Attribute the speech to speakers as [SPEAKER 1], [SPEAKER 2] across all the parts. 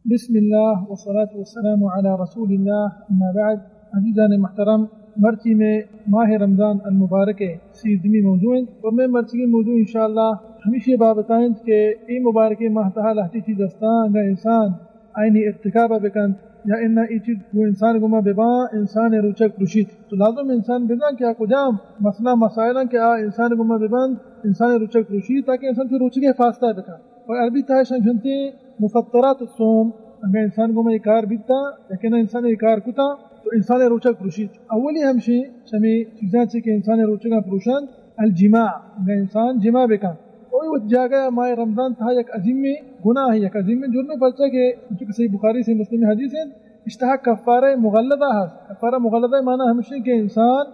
[SPEAKER 1] بسم الله والصلاة والسلام على رسول الله اما بعد. عزیزان محترم، مرچی میں ماہ رمضان المبارک سیدمی موضوع اور میں مرچی موضوع انشاءاللہ ہمیشہ بابتائیں کہ ای مبارک ماہ تہا لہتی چیز دستان گا انسان آئینی ارتکاب بکن یا انہ ای چیز وہ انسان گما ببا انسان روچک رشید تو لازم انسان بزن کیا کجام مسئلہ مسائلہ کہ انسان گما ببند انسان روچک رشید تاکہ انسان سے روچک فاستہ بکن. اور عربی تہا شنشنتی مفطرات الصوم اگر انسان کو میں اکار بیتا لیکن انسان اکار کتا تو انسان روچک پروشید. اولی ہمشی شمی چیزاں سے کہ انسان روچک پروشن الجماع اگر انسان جماع بکن کوئی وقت جاگا ماہ رمضان تھا یک عظیم گناہ ہے، یک عظیم جرم پرچہ کہ چونکہ صحیح بخاری سے مسلم حدیث ہے اشتہا کفارہ مغلظہ ہے. کفارہ مغلظہ معنی ہمشی کہ انسان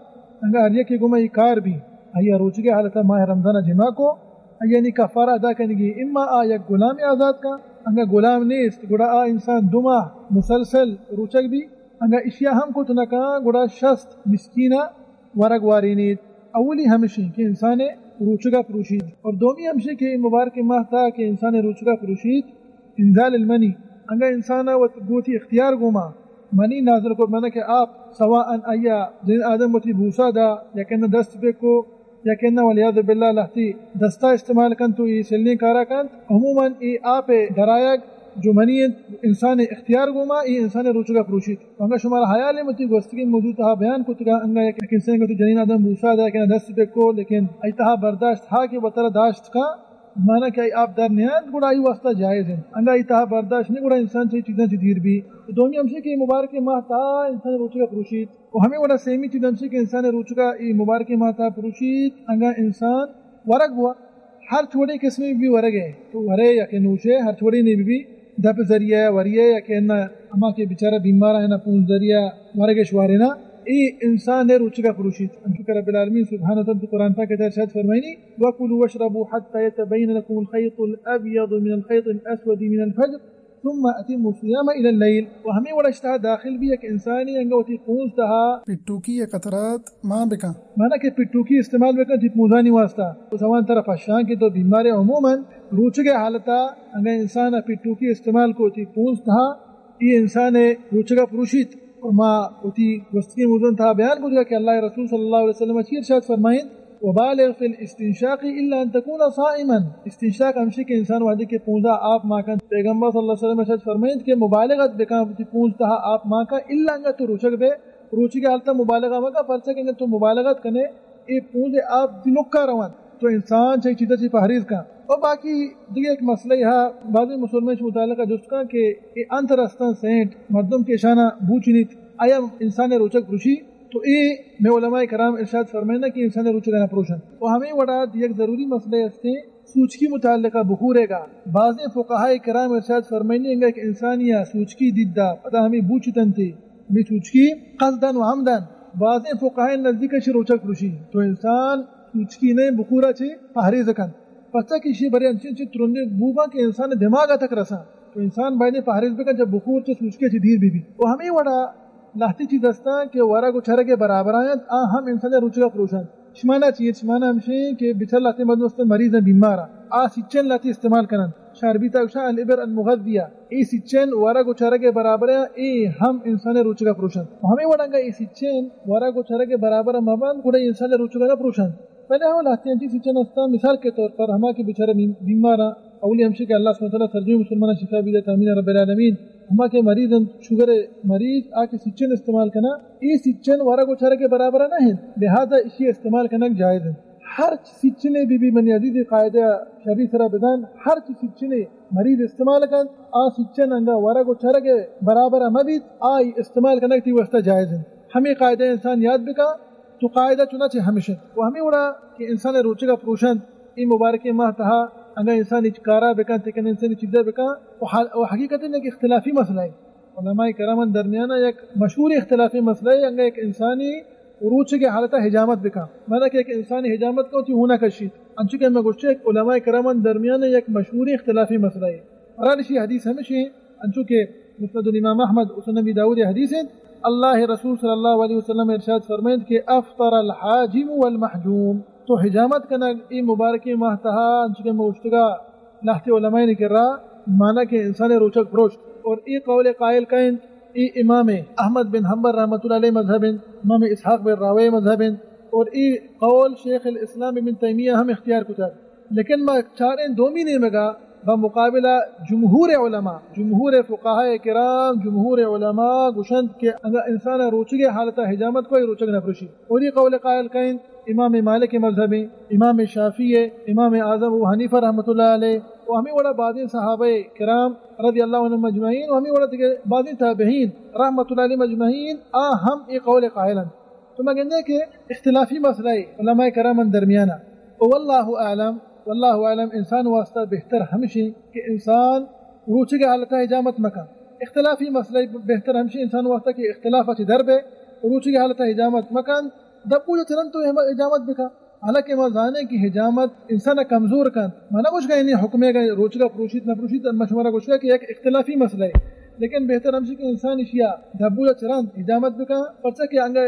[SPEAKER 1] اگر ہر یک گمہ اکار بھی ہے روچک حالت ماہ رمضان جماع کو یعنی کفارہ ادا کرنے کی اما یک غلام آزاد کا اگر غلام نیست گڑا انسان دو ماہ مسلسل روچک بھی اگر اشیاء ہم کو تنکا گڑا شست مسکینہ ورگ وارینید. اولی ہمشی کہ انسان روچگا پروشید اور دومی ہمشی کہ مبارک ماہ تھا کہ انسان روچگا پروشید انزال المنی اگر انسان گوتی اختیار گوما منی نازل کو مانا کہ آپ سواء ایا جن آدم وتی بوسا دا یا کہنا دست پہ کو یا کہنا ولیعذ باللہ لہتی دستہ استعمال کن تو یہ سلنے کارا کن عموماً ای آپ درائق جو منی انسان اختیار گوما ای انسان روچگا پروشید. انگا شمال حیال متی گوستگی موجود تہا بیان کو تگا انگا یک انسان کو تو جنین آدم بوسا دا کہنا دست پہ کو لیکن ای تہا برداشت تھا کہ بطر داشت کا مانا کہ آپ در نیاد گڑا ای واسطہ جائز ہے انگا ای تہا برداشت نہیں گڑا انسان سے چیزیں سے دیر بھی دومی ہمشی کہ مبارک ماہ تہا انسان روچگا پروشید اور ہمیں بڑا سیمی چیز ہمشی کہ انسان روچگا ای مبارک ماہ تہا پروشید انگا انسان ورگ ہوا ہر چھوڑی قسم بھی ورگ ہے تو ورے یا کہ نوشے ہر چھوڑی نے بھی دپ ذریعہ وریے یا کہ انہ اما کے بیچارہ بیمارہ ہے نا پون ذریعہ ورگ شوارے نا ای انسان ہے روچگا پروشید. انچکہ رب العالمین سبحانہ وتعالی قرآن پاک کے ارشاد فرمائنی وَكُلُوا وَاشْرَبُوا حَتَّى يَتَبَيَّنَ لَكُمُ الْخَيْطُ الْأَبْيَضُ مِنَ الْخَيْطِ الْأَسْوَدِ مِنَ الْفَجْرِ ثم اتم الصيام الى الليل. وہمیں وڑا اشتہا داخل بھی ایک انسانی انگا ہوتی پونز تہا
[SPEAKER 2] پٹوکی یا قطرات ماں بکا
[SPEAKER 1] مانا کہ پٹوکی استعمال بکا جت موزانی واسطہ زمان طرف اشان کی تو بیماری عموماً روچگے حالتا انگا انسان پٹوکی استعمال کو ہوتی پونز تہا یہ انسان روچگا پروشید. اور ما ہوتی وسطی موزن تہا بیان کو جگا کہ اللہ رسول صلی اللہ علیہ وسلم اچھی ارشاد فرمائیں وبالغ فی الاستنشاق الا ان تكون صائما. استنشاق ہمشی کے انسان وحدی کے پونزا آپ ماں کا پیغمبر صلی اللہ علیہ وسلم ارشاد فرمائیں کہ مبالغت بکا پونزتا آپ ماں کا الا انگا تو روچک بے روچی کے حالتا مبالغہ مکا پرچہ کہ تو مبالغت کنے ای پونزے آپ دنکا روان تو انسان چاہی چیزا چی پہریز کا. اور باقی دیگه ایک مسئلہ یہاں بعضی مسلمان سے متعلقہ جس کا کہ ای انت رستان سینٹ مردم کے شانہ بوچنیت آیا انسان روچک پروشی تو ای میں علماء کرام ارشاد فرمائنا کہ انسان روچک نہ پروشن. اور ہمیں وڑا ایک ضروری مسئلہ ہے سوچکی متعلقہ بخورے گا. بعض فقہاء کرام ارشاد فرمائنے گا کہ انسانیہ سوچکی دیدہ پتہ ہمیں بوچتن تھی ہمیں سوچکی قصدن و عمدن. بعض فقہاء نزدیک روچک پروشی تو انسان سوچکی نے بخورا چھے پہریز کن پتہ کشی برے انچین ترندے بوگا کہ انسان دماغا تک رسا تو انسان بائنے پہریز بکن جب بخور چھے سوچکے چھے دیر بھی. وہ ہمیں وڑا لاہتی چیز دستا کہ ورا کو چھرگے برابر آئیں ہم انسان روچگا پروشن شمانا چیئے شمانا ہمشے کہ بچھر لاتے مدوستان مریض ہیں بیمارا سچن لاتی استعمال کرن شاربی تاکشا الابر المغذیہ ای سچن ورا کو چھرگے برابر ہیں ای ہم انسان روچگا پروشن. ہمیں وڑنگا ای سچن ورا کو چھرگے برابر مبان کڑا انسان روچگا پروشن. پہلے ہم لاتے ہیں سچن استا مثال کے طور پر ہما کے بچھر بیمارا اولی ہمشے کہ اللہ سبحانہ وتعالی ترجمہ مسلمانہ شفا بیدت آمین رب العالمین ہما کے مریض شگر مریض آکے سچن استعمال کرنا ای سچن وارا کو چھرے کے برابر نہ ہیں لہذا اسی استعمال کرنا جائز ہے. ہر سچنے بھی من عزیز قاعدہ شریع سرا بدان ہر سچنے مریض استعمال کن سچن انگا وارا کو چھرے کے برابر مبید آئی استعمال کرنا تی واسطہ جائز ہے. ہمیں قاعدہ انسان یاد بکا تو قاعدہ چنانچہ ہمیشہ وہ ہمیں اڑا کہ انسان روچگا پروشن ای مبارک ماہ تہا اگر انسان اچکارا بکن تکن انسان چیزیں بکن وہ حقیقت ہے کہ اختلافی مسئلہ ہے. علماء کرام درمیانہ ایک مشہور اختلافی مسئلہ ہے اگر ایک انسانی روچ کے حالتہ حجامت بکا مانا کہ ایک انسانی حجامت کو تی ہونا کشید انچکہ میں گوشتے ایک علماء کرام درمیانہ ایک مشہور اختلافی مسئلہ ہے. اور اسی حدیث ہمیشہ انچکہ مسند الامام احمد وسنن ابی داؤد حدیث ہے اللہ رسول صلی اللہ علیہ وسلم ارشاد فرمائیں کہ افطر الحاجم والمحجوم. تو حجامت کنا ای مبارکی ماہ تہا انچکہ موشتگا لاہتی علماء نے کر رہا مانا کہ انسان روچک پروشت اور ای قول قائل کہیں ای امام احمد بن حنبل رحمۃ اللہ علیہ مذہب، امام اسحاق بن راوی مذہب، اور ای قول شیخ الاسلام ابن تیمیہ ہم اختیار کتا، لیکن ما چاریں دومی نہیں مگا بمقابلہ جمہور علماء، جمہور فقہاء کرام، جمہور علماء گشند کے اگر انسان روچگے حالت حجامت کوئی روچگ نہ پرشی، اور یہ قول قائل کہیں امام مالک مذہبی، امام شافعی، امام اعظم ابو حنیفہ رحمۃ اللہ علیہ، اور ہمیں وڑا بعض صحابہ کرام رضی اللہ عنہم مجمعین، اور ہمیں وڑا بعض تابعین رحمۃ اللہ علیہ مجمعین ہم ایک قول قائلا، تو میں کہنے کہ اختلافی مسئلہ علماء کرام درمیانہ، واللہ اعلم، واللہ اعلم انسان واسطہ بہتر ہمشی کہ انسان روچے کے حالت حجامت مکان، اختلافی مسئلہ بہتر ہمشی انسان واسطہ کہ اختلاف اچھی درب ہے روچے کے حالت حجامت مکان دبو جو چلن تو حجامت بکا، حالانکہ وہ جانے کی حجامت انسان کمزور کن مانا کچھ کا نہیں حکمے کا روچے کا پروشید نہ پروشید مشورہ کچھ کا کہ ایک اختلافی مسئلہ ہے، لیکن بہتر ہمشی کہ انسان اشیاء دبو جو چلن حجامت بکا پرچہ کہ انگا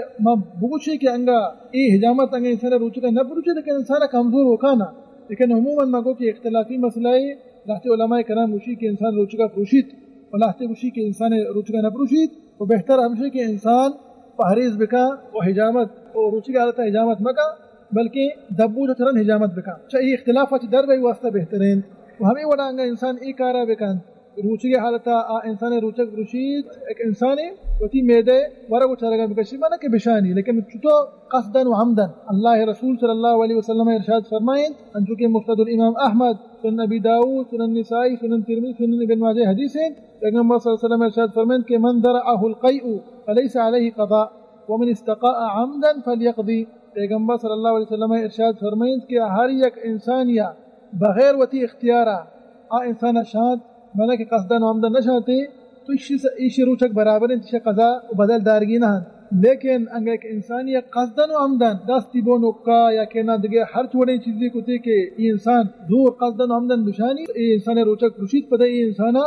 [SPEAKER 1] بگوشی کہ انگا ای حجامت انگا انسان روچے کا نہ پروشید لیکن انسان کمزور ہوکانا، لیکن عموماً مگو کہ اختلافی مسئلہ ہے لاہتے علماء کرام گوشی کہ انسان روچے کا پروشید اور لاہتے گوشی کہ انسان روچے کا نہ پروشید، وہ بہتر ہمشی کہ انسان پہریز بکا و حجامت اور روچے کی حالت حجامت مکا بلکہ دبو جو چرن حجامت بکا، چاہیے اختلاف اچھی در بھائی واسطہ بہترین، وہ ہمیں وڑا انسان ای کارا بکن روچے کی حالت انسان روچک پروشید ایک انسانی وتی میدے ورا کو چرگا بکشی مانا کہ بشانی، لیکن چطو قصدن و عمدن اللہ رسول صلی اللہ علیہ وسلم ارشاد فرمائیں انچو کہ مستد الامام احمد، سنن ابی داؤد، سنن نسائی، سنن ترمذی، سنن ابن ماجہ حدیث ہیں، پیغمبر صلی اللہ علیہ وسلم ارشاد فرمائیں کہ من درعہ القیء فلیس علیہ قضاء ومن استقاء عمدا فلیقضی، پیغمبر صلی اللہ علیہ وسلم ارشاد فرمائیں کہ ہر یک انسانیہ بغیر وتی اختیارہ انسان شانت مانا کہ قصدن و عمدن نشاتے تو اسی روچک برابر ہیں تیشہ قضا و بدل دارگی نہ، لیکن انگا ایک انسانی قصدن و عمدن دستی بو نکا یا کہنا دگے ہر چھوڑے چیزی کو تے کہ یہ انسان زور قصدن و عمدن بشانی یہ انسان روچک پروشید پتہ یہ انسانا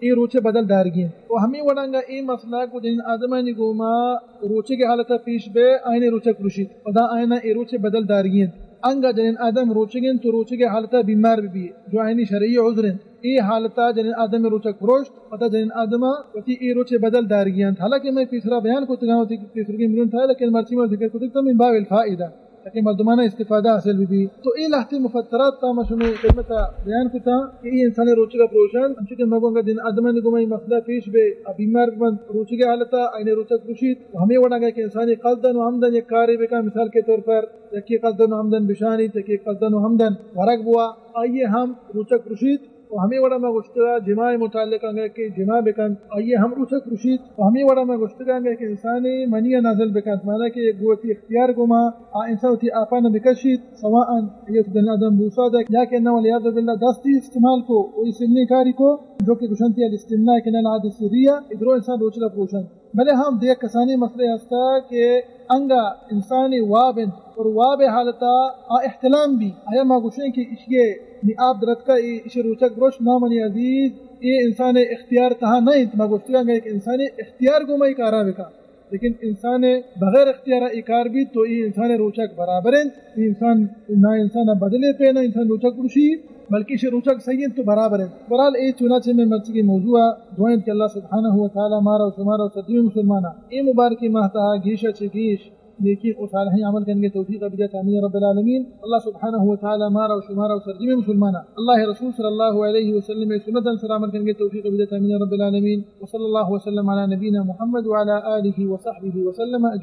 [SPEAKER 1] یہ روچے بدل دارگی ہیں، اور ہمیں وڑانگا یہ مسئلہ کو جن آدمانی گوما روچے کے حالت پیش بے آئین روچک پروشید خدا آئینہ یہ روچے بدل دارگی ہیں، انگا جن آدم روچگیں تو روچے کے حالت بیمار بھی جو آئینی شرعی عذر ہیں، ای حالتا جن آدم روچک پروشت پتا جن آدمہ وتی ای روچے بدل دارگیاں، حالانکہ میں تیسرا بیان کو تگاؤں تھی تیسرے کی ملون تھا لیکن مرچی میں ذکر کو تک من باب الفائدہ تاکہ مردمانہ استفادہ حاصل بھی تو ای لاحتی مفترات تا مشنو خدمتا بیان کو تھا کہ ای انسان روچے کا پروشن انچہ کہ مگونگا جن آدمہ نے گمائی مسئلہ پیش بے بیمار بند روچے کے حالتا آئین روچک پروشید ہمیں وڑا گا کہ انسانی قصدن و عمدن ایک کاری بکا مثال کے طور پر یکی قصدن و عمدن بشانی تکی قصدن و عمدن ورق بوا آئیے ہم روچک پروشید و ہمیں وڑا میں گشتگا جماع متعلق آنگا کہ جماع بکن آئیے ہم روچک پروشید و ہمیں وڑا میں گشتگا آنگا کہ انسانی منی نازل بکن مانا کہ گوتی اختیار گما انسان تی آپانا بکشید سواءن یہ دن آدم بوسا دا یا کہ انہو لیاد باللہ دستی استعمال کو وہی سلنی کاری کو جو کہ گشنتی الاستمناء کنن العاد السریہ ادرو انسان روچلا پروشن بلے ہم دیکھ کسانی مسئلے ہستا کہ انگا انسانی وابن اور واب حالتا احتلام بھی آیا ما گوشیں کہ اشیے آپ درد کا اسے روچک گروش نامنی عزیز یہ انسان اختیار تہا نہیں ما گوشتگا گا ایک انسان اختیار گمائی کارا بکا لیکن انسان بغیر اختیار اکار بھی تو یہ انسان روچک برابر ہیں، یہ انسان نہ انسان بدلے پہ نہ انسان روچک روشی بلکہ اسے روچک سید تو برابر ہے۔ برحال اے چنانچہ میں مرچی کی موضوع دعائیں کہ اللہ سبحانہ وتعالی مارا و شمارا و صدیو مسلمانہ اے مبارکی ماہتا گیشہ چگیش نیکی و صالحی عمل کرنے توفیق بدیت آمین رب العالمین۔ اللہ سبحانہ وتعالی مارا و شمارا و صدیو مسلمانہ اللہ رسول صلی اللہ علیہ وسلم سنتا سر عمل کرنے توفیق بدیت آمین رب العالمین، وصلی اللہ وسلم علی نبینا محمد وعلی آلہ وصحبہ وسلم۔